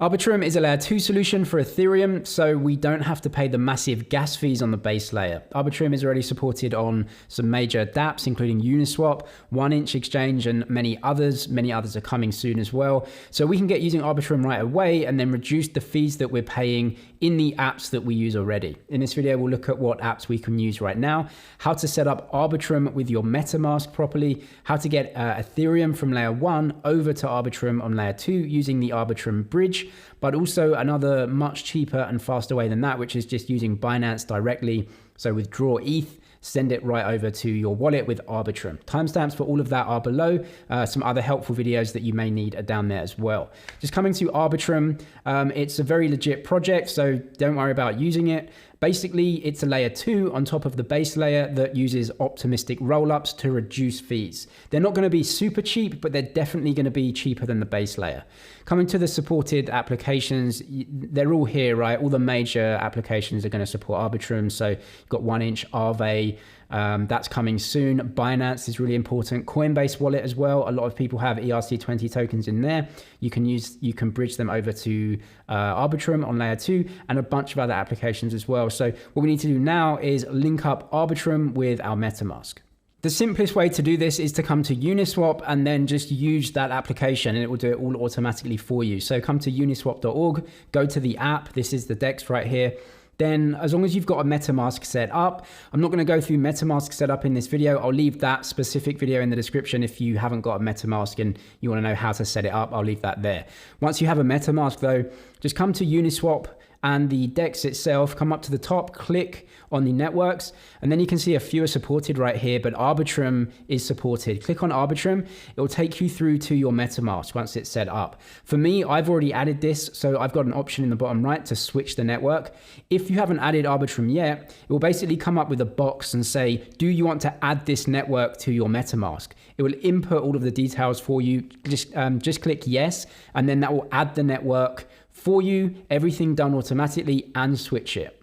Arbitrum is a layer 2 solution for Ethereum, so we don't have to pay the massive gas fees on the base layer. Arbitrum is already supported on some major dApps, including Uniswap, 1inch Exchange, and many others. Many others are coming soon as well. So we can get using Arbitrum right away and then reduce the fees that we're paying in the apps that we use already. In this video, we'll look at what apps we can use right now, how to set up Arbitrum with your MetaMask properly, how to get Ethereum from layer 1 over to Arbitrum on layer 2 using the Arbitrum bridge, but also another much cheaper and faster way than that, which is just using Binance directly. So withdraw ETH, send it right over to your wallet with Arbitrum. Timestamps for all of that are below. Some other helpful videos that you may need are down there as well. Just coming to Arbitrum, it's a very legit project, so don't worry about using it. Basically, it's a layer 2 on top of the base layer that uses optimistic rollups to reduce fees. They're not going to be super cheap, but they're definitely going to be cheaper than the base layer. Coming to the supported applications, they're all here, right? All the major applications are going to support Arbitrum. So you've got 1inch, Aave, that's coming soon. Binance is really important. Coinbase wallet as well. A lot of people have ERC20 tokens in there. You can bridge them over to Arbitrum on layer 2 and a bunch of other applications as well. So what we need to do now is link up Arbitrum with our MetaMask. The simplest way to do this is to come to Uniswap and then just use that application and it will do it all automatically for you. So come to uniswap.org, go to the app. This is the DEX right here. Then as long as you've got a MetaMask set up, I'm not going to go through MetaMask setup in this video. I'll leave that specific video in the description. If you haven't got a MetaMask and you want to know how to set it up, I'll leave that there. Once you have a MetaMask though, just come to Uniswap and the DEX itself, come up to the top, click on the networks, and then you can see a few are supported right here, but Arbitrum is supported. Click on Arbitrum, it will take you through to your MetaMask once it's set up. For me, I've already added this, so I've got an option in the bottom right to switch the network. If you haven't added Arbitrum yet, it will basically come up with a box and say, do you want to add this network to your MetaMask? It will input all of the details for you. Just click yes, and then that will add the network for you, everything done automatically, and switch it.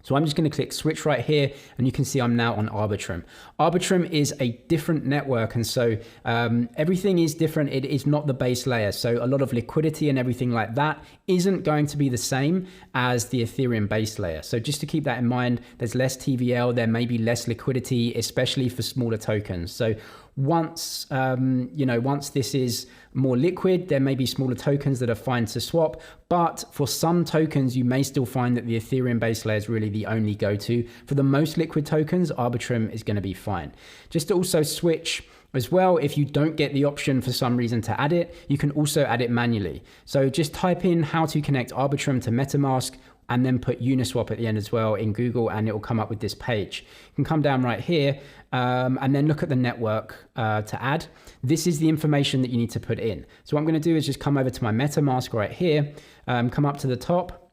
So I'm just going to click switch right here, and you can see I'm now on Arbitrum. Arbitrum is a different network, and so everything is different. It is not the base layer, so a lot of liquidity and everything like that isn't going to be the same as the Ethereum base layer. So just to keep that in mind, there's less TVL, there may be less liquidity, especially for smaller tokens. So once once this is more liquid, there may be smaller tokens that are fine to swap, but for some tokens you may still find that the Ethereum base layer is really the only go-to. For the most liquid tokens, Arbitrum is going to be fine. Just to also switch as well, if you don't get the option for some reason to add it, you can also add it manually. So just type in how to connect Arbitrum to MetaMask and then put Uniswap at the end as well in Google, and it will come up with this page. You can come down right here and then look at the network to add. This is the information that you need to put in. So what I'm going to do is just come over to my MetaMask right here, come up to the top,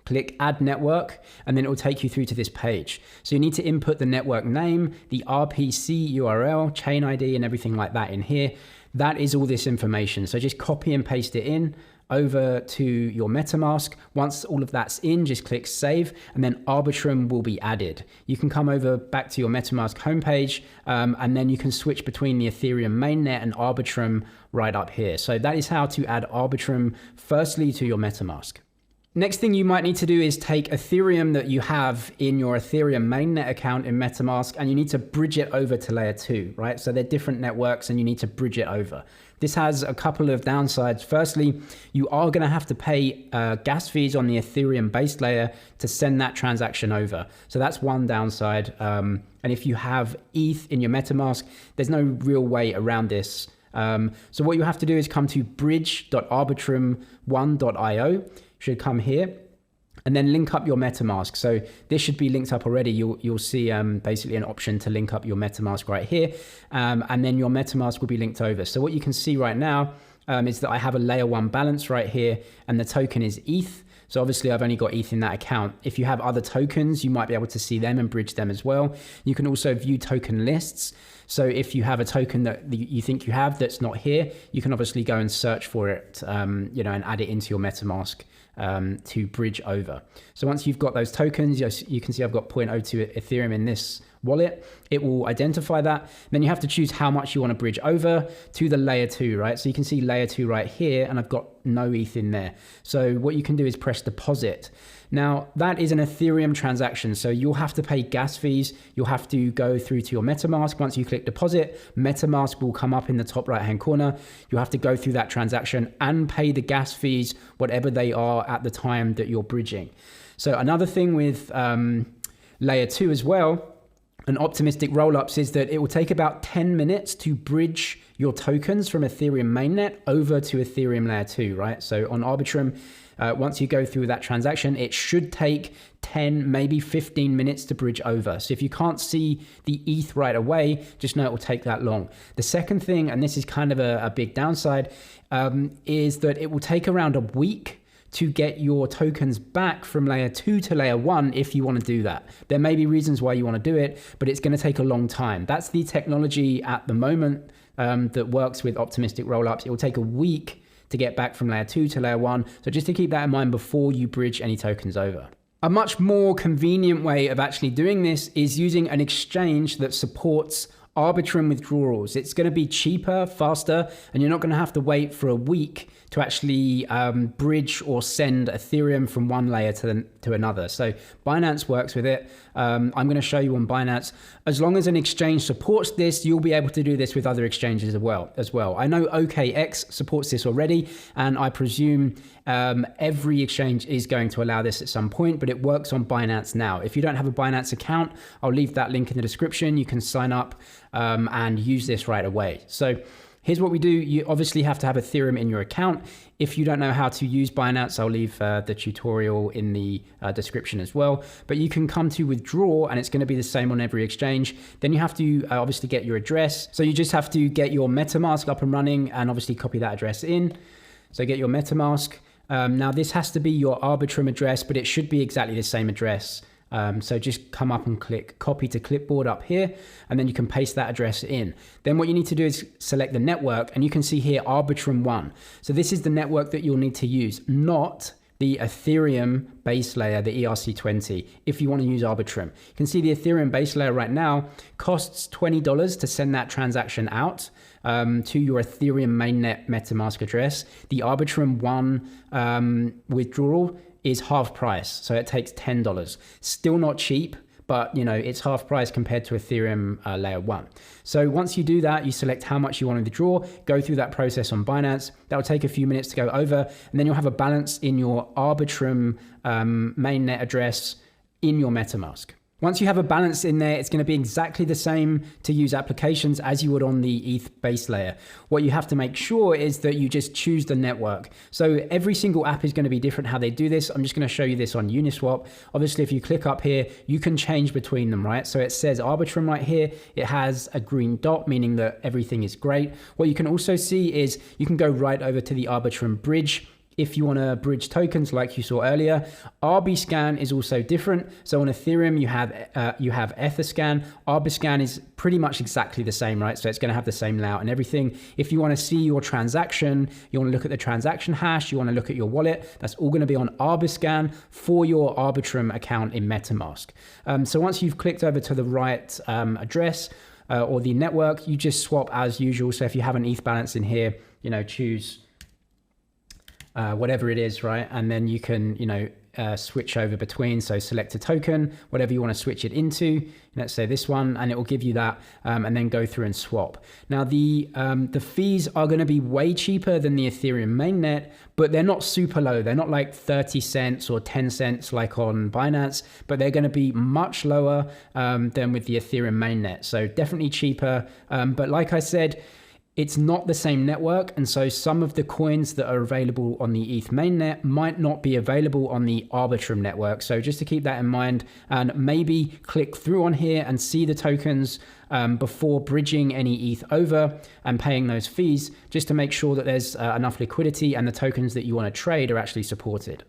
click add network, and then it will take you through to this page. So you need to input the network name, the RPC URL, chain ID, and everything like that in here. That is all this information. So just copy and paste it in over to your MetaMask. Once all of that's in, just click save, and then Arbitrum will be added. You can come over back to your MetaMask homepage, and then you can switch between the Ethereum mainnet and Arbitrum right up here. So that is how to add Arbitrum firstly to your MetaMask. Next thing you might need to do is take Ethereum that you have in your Ethereum mainnet account in MetaMask, and you need to bridge it over to layer 2, right? So they're different networks and you need to bridge it over. This has a couple of downsides. Firstly, you are going to have to pay gas fees on the Ethereum base layer to send that transaction over. So that's one downside. And if you have ETH in your MetaMask, there's no real way around this. So what you have to do is come to bridge.arbitrum1.io. Should come here and then link up your MetaMask. So this should be linked up already. You'll see basically an option to link up your MetaMask right here, and then your MetaMask will be linked over. So what you can see right now is that I have a layer 1 balance right here, and the token is ETH. So obviously I've only got ETH in that account. If you have other tokens, you might be able to see them and bridge them as well. You can also view token lists. So if you have a token that you think you have that's not here, you can obviously go and search for it, and add it into your MetaMask to bridge over. So once you've got those tokens, you can see I've got 0.02 Ethereum in this wallet, it will identify that. Then you have to choose how much you want to bridge over to the layer 2, right? So you can see layer 2 right here, and I've got no ETH in there. So what you can do is press deposit. Now that is an Ethereum transaction, so you'll have to pay gas fees. You'll have to go through to your MetaMask. Once you click deposit, MetaMask will come up in the top right hand corner. You have to go through that transaction and pay the gas fees, whatever they are at the time that you're bridging. So another thing with layer 2 as well, and optimistic rollups, is that it will take about 10 minutes to bridge your tokens from Ethereum mainnet over to Ethereum layer 2, right? So on Arbitrum, once you go through that transaction, it should take 10, maybe 15 minutes to bridge over. So if you can't see the ETH right away, just know it will take that long. The second thing, and this is kind of a big downside, is that it will take around a week to get your tokens back from layer 2 to layer 1 if you want to do that. There may be reasons why you want to do it, but it's going to take a long time. That's the technology at the moment that works with optimistic rollups. It will take a week to get back from layer 2 to layer 1. So just to keep that in mind before you bridge any tokens over. A much more convenient way of actually doing this is using an exchange that supports Arbitrum withdrawals. It's going to be cheaper, faster, and you're not going to have to wait for a week to actually bridge or send Ethereum from one layer to another. So Binance works with it. I'm going to show you on Binance. As long as an exchange supports this, you'll be able to do this with other exchanges as well. I know OKX supports this already, and I presume every exchange is going to allow this at some point, but it works on Binance now. If you don't have a Binance account, I'll leave that link in the description. You can sign up and use this right away. So here's what we do. You obviously have to have Ethereum in your account. If you don't know how to use Binance, I'll leave the tutorial in the description as well. But you can come to withdraw, and it's going to be the same on every exchange. Then you have to obviously get your address. So you just have to get your MetaMask up and running and obviously copy that address in. So get your MetaMask. Now this has to be your Arbitrum address, but it should be exactly the same address. So just come up and click copy to clipboard up here, and then you can paste that address in. Then what you need to do is select the network, and you can see here Arbitrum 1. So this is the network that you'll need to use, not the Ethereum base layer, the ERC20, if you want to use Arbitrum. You can see the Ethereum base layer right now costs $20 to send that transaction out to your Ethereum mainnet MetaMask address. The Arbitrum 1 withdrawal is half price, so it takes $10. Still not cheap, but you know, it's half price compared to Ethereum layer 1. So once you do that, you select how much you want to withdraw, go through that process on Binance. That will take a few minutes to go over, and then you'll have a balance in your Arbitrum mainnet address in your MetaMask. Once you have a balance in there, it's going to be exactly the same to use applications as you would on the ETH base layer. What you have to make sure is that you just choose the network. So every single app is going to be different how they do this. I'm just going to show you this on Uniswap. Obviously, if you click up here, you can change between them, right? So it says Arbitrum right here. It has a green dot, meaning that everything is great. What you can also see is you can go right over to the Arbitrum bridge. If you want to bridge tokens like you saw earlier. Arbiscan is also different. So on Ethereum, you have Etherscan. Arbiscan is pretty much exactly the same, right? So it's going to have the same layout and everything. If you want to see your transaction, you want to look at the transaction hash, you want to look at your wallet, that's all going to be on Arbiscan for your Arbitrum account in MetaMask. So once you've clicked over to the right address or the network, you just swap as usual. So if you have an ETH balance in here, you know, choose whatever it is, right? And then you can, switch over between. So select a token, whatever you want to switch it into. Let's say this one, and it will give you that, and then go through and swap. Now the fees are going to be way cheaper than the Ethereum mainnet, but they're not super low. They're not like 30 cents or 10 cents like on Binance, but they're going to be much lower than with the Ethereum mainnet. So definitely cheaper. But like I said, it's not the same network, and so some of the coins that are available on the ETH mainnet might not be available on the Arbitrum network. So just to keep that in mind, and maybe click through on here and see the tokens before bridging any ETH over and paying those fees, just to make sure that there's enough liquidity and the tokens that you want to trade are actually supported.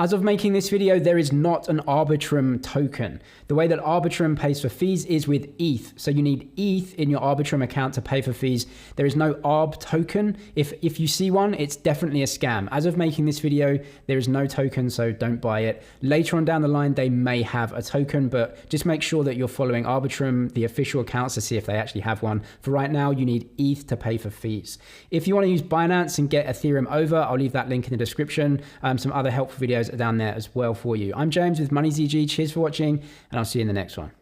As of making this video, there is not an Arbitrum token. The way that Arbitrum pays for fees is with ETH. So you need ETH in your Arbitrum account to pay for fees. There is no ARB token. If you see one, it's definitely a scam. As of making this video, there is no token, so don't buy it. Later on down the line, they may have a token, but just make sure that you're following Arbitrum, the official accounts, to see if they actually have one. For right now, you need ETH to pay for fees. If you want to use Binance and get Ethereum over, I'll leave that link in the description. Some other helpful videos are down there as well for you. I'm James with MoneyZG. Cheers for watching, and I'll see you in the next one.